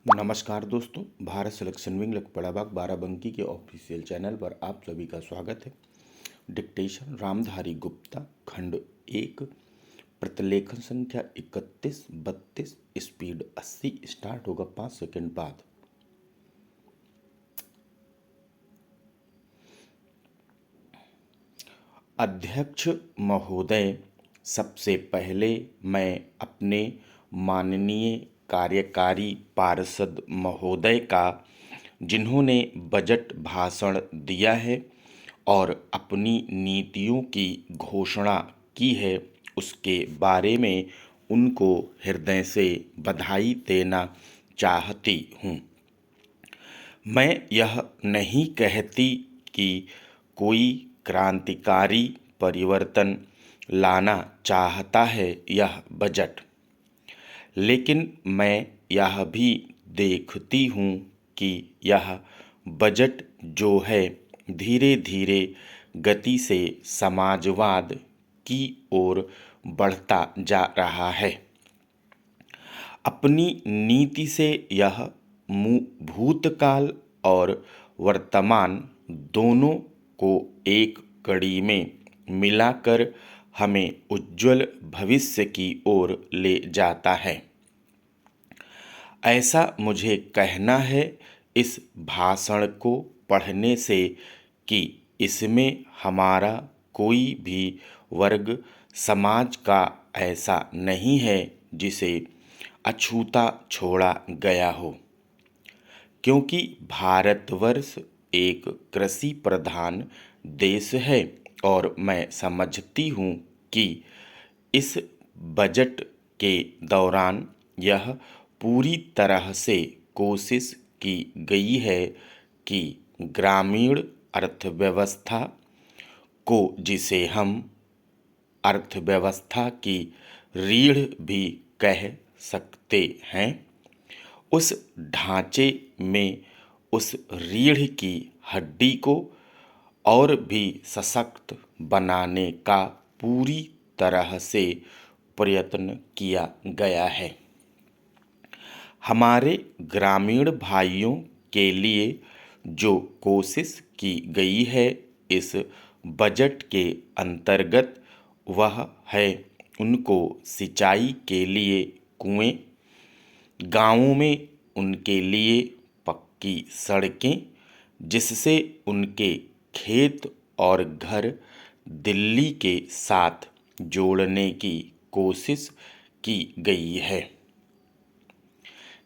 नमस्कार दोस्तों, Bharat selection wing लखपड़ाबाग Barabanki के ऑफिशियल चैनल पर आप सभी का स्वागत है। डिक्टेशन रामधारी गुप्ता, खंड 1, प्रतिलेखन संख्या 31-32, स्पीड 80। स्टार्ट होगा 5 सेकंड बाद। अध्यक्ष महोदय, सबसे पहले मैं अपने माननीय कार्यकारी पार्षद महोदय का, जिन्होंने बजट भाषण दिया है और अपनी नीतियों की घोषणा की है, उसके बारे में उनको हृदय से बधाई देना चाहती हूँ। मैं यह नहीं कहती कि कोई क्रांतिकारी परिवर्तन लाना चाहता है यह बजट, लेकिन मैं यह भी देखती हूँ कि यह बजट जो है धीरे धीरे गति से समाजवाद की ओर बढ़ता जा रहा है। अपनी नीति से यह भूतकाल और वर्तमान दोनों को एक कड़ी में मिलाकर हमें उज्ज्वल भविष्य की ओर ले जाता है। ऐसा मुझे कहना है इस भाषण को पढ़ने से कि इसमें हमारा कोई भी वर्ग समाज का ऐसा नहीं है जिसे अछूता छोड़ा गया हो, क्योंकि भारतवर्ष एक कृषि प्रधान देश है और मैं समझती हूँ कि इस बजट के दौरान यह पूरी तरह से कोशिश की गई है कि ग्रामीण अर्थव्यवस्था को, जिसे हम अर्थव्यवस्था की रीढ़ भी कह सकते हैं, उस ढांचे में उस रीढ़ की हड्डी को और भी सशक्त बनाने का पूरी तरह से प्रयत्न किया गया है। हमारे ग्रामीण भाइयों के लिए जो कोशिश की गई है इस बजट के अंतर्गत, वह है उनको सिंचाई के लिए कुएं, गांवों में उनके लिए पक्की सड़कें, जिससे उनके खेत और घर दिल्ली के साथ जोड़ने की कोशिश की गई है।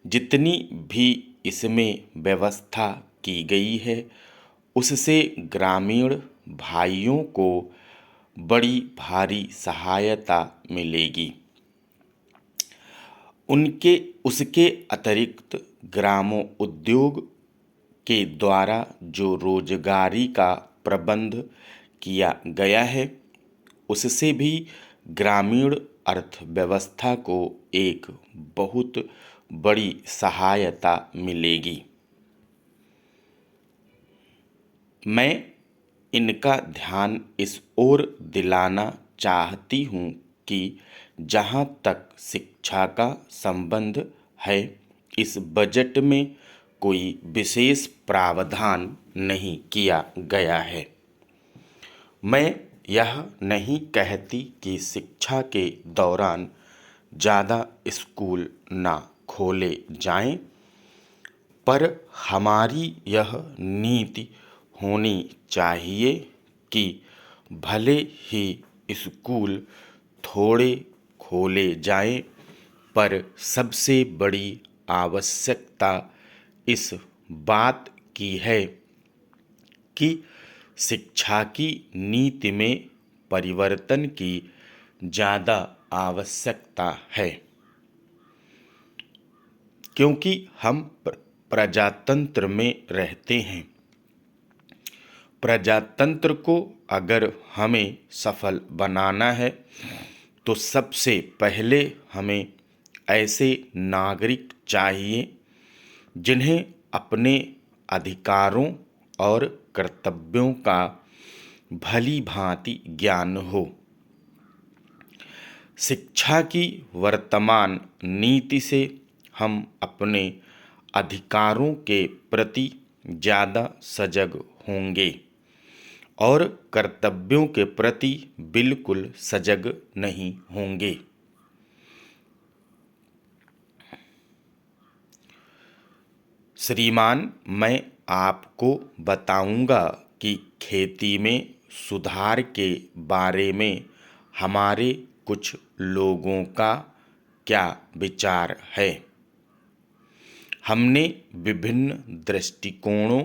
जितनी भी इसमें व्यवस्था की गई है उससे ग्रामीण भाइयों को बड़ी भारी सहायता मिलेगी। उसके अतिरिक्त ग्रामों उद्योग के द्वारा जो रोजगारी का प्रबंध किया गया है, उससे भी ग्रामीण अर्थव्यवस्था को एक बहुत बड़ी सहायता मिलेगी। मैं इनका ध्यान इस ओर दिलाना चाहती हूँ कि जहाँ तक शिक्षा का संबंध है, इस बजट में कोई विशेष प्रावधान नहीं किया गया है। मैं यह नहीं कहती कि शिक्षा के दौरान ज़्यादा स्कूल ना खोले जाएं, पर हमारी यह नीति होनी चाहिए कि भले ही स्कूल थोड़े खोले जाएं, पर सबसे बड़ी आवश्यकता इस बात की है कि शिक्षा की नीति में परिवर्तन की ज़्यादा आवश्यकता है, क्योंकि हम प्रजातंत्र में रहते हैं। प्रजातंत्र को अगर हमें सफल बनाना है तो सबसे पहले हमें ऐसे नागरिक चाहिए जिन्हें अपने अधिकारों और कर्तव्यों का भली भांति ज्ञान हो। शिक्षा की वर्तमान नीति से हम अपने अधिकारों के प्रति ज़्यादा सजग होंगे और कर्तव्यों के प्रति बिल्कुल सजग नहीं होंगे। श्रीमान, मैं आपको बताऊंगा कि खेती में सुधार के बारे में हमारे कुछ लोगों का क्या विचार है। हमने विभिन्न दृष्टिकोणों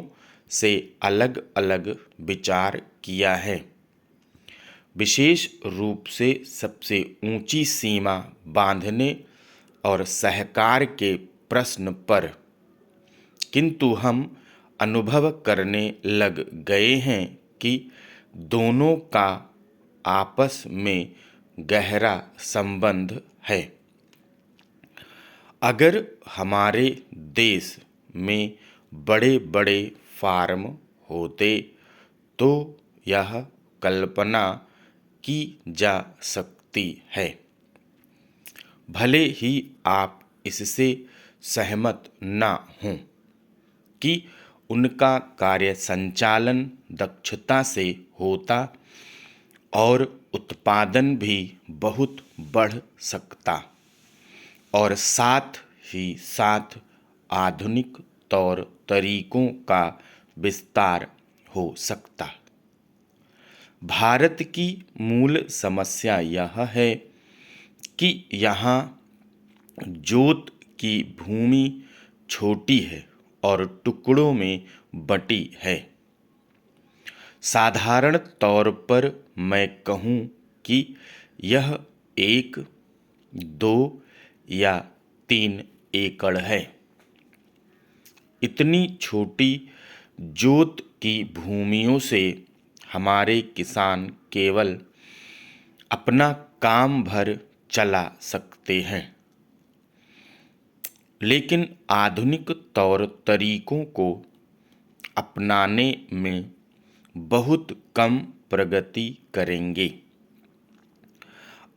से अलग अलग विचार किया है, विशेष रूप से सबसे ऊंची सीमा बांधने और सहकार के प्रश्न पर। किंतु हम अनुभव करने लग गए हैं कि दोनों का आपस में गहरा संबंध है। अगर हमारे देश में बड़े बड़े फार्म होते तो यह कल्पना की जा सकती है, भले ही आप इससे सहमत ना हों, कि उनका कार्य संचालन दक्षता से होता और उत्पादन भी बहुत बढ़ सकता और साथ ही साथ आधुनिक तौर तरीकों का विस्तार हो सकता। भारत की मूल समस्या यह है कि यहाँ जोत की भूमि छोटी है और टुकड़ों में बटी है। साधारण तौर पर मैं कहूँ कि यह 1, 2 या 3 एकड़ है। इतनी छोटी जोत की भूमियों से हमारे किसान केवल अपना काम भर चला सकते हैं, लेकिन आधुनिक तौर तरीकों को अपनाने में बहुत कम प्रगति करेंगे।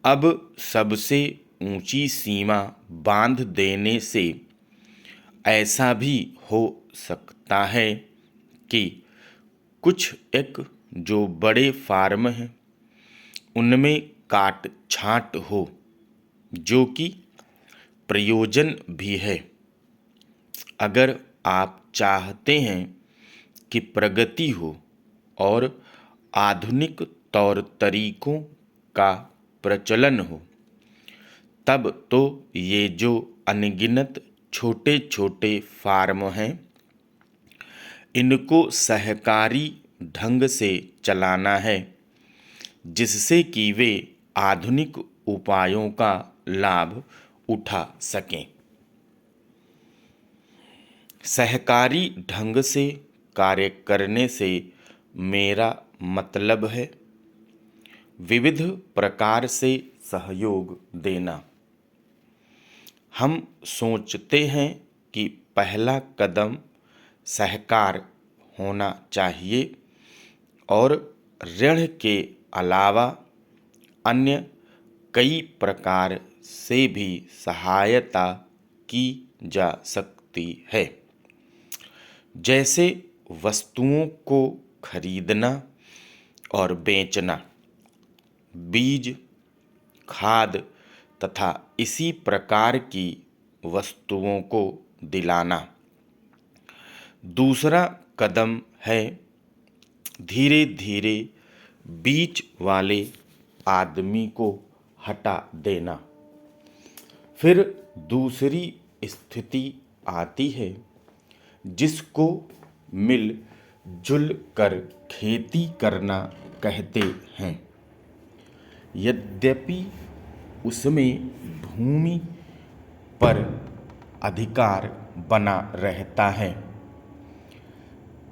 अब सबसे ऊंची सीमा बांध देने से ऐसा भी हो सकता है कि कुछ एक जो बड़े फार्म हैं उनमें काट छांट हो, जो कि प्रयोजन भी है। अगर आप चाहते हैं कि प्रगति हो और आधुनिक तौर तरीकों का प्रचलन हो, तब तो ये जो अनगिनत छोटे छोटे फार्म हैं इनको सहकारी ढंग से चलाना है, जिससे कि वे आधुनिक उपायों का लाभ उठा सकें। सहकारी ढंग से कार्य करने से मेरा मतलब है विविध प्रकार से सहयोग देना। हम सोचते हैं कि पहला कदम सहकार होना चाहिए और ऋण के अलावा अन्य कई प्रकार से भी सहायता की जा सकती है, जैसे वस्तुओं को खरीदना और बेचना, बीज, खाद तथा इसी प्रकार की वस्तुओं को दिलाना। दूसरा कदम है धीरे धीरे बीच वाले आदमी को हटा देना। फिर दूसरी स्थिति आती है जिसको मिल जुल कर खेती करना कहते हैं। यद्यपि उसमें भूमि पर अधिकार बना रहता है।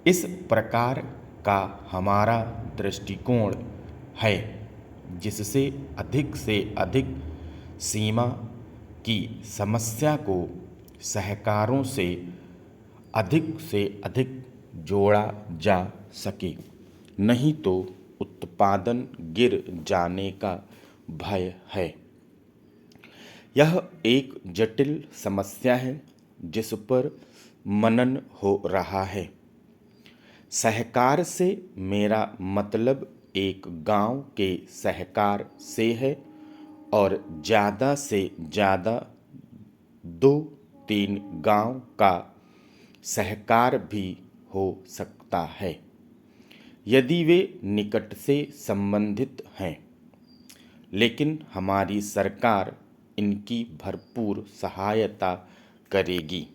इस प्रकार का हमारा दृष्टिकोण है, जिससे अधिक सीमा की समस्या को सहकारों से अधिक जोड़ा जा सके, नहीं तो उत्पादन गिर जाने का भय है। यह एक जटिल समस्या है जिस पर मनन हो रहा है। सहकार से मेरा मतलब एक गांव के सहकार से है और ज़्यादा से ज़्यादा 2-3 गांव का सहकार भी हो सकता है यदि वे निकट से संबंधित हैं, लेकिन हमारी सरकार इनकी भरपूर सहायता करेगी।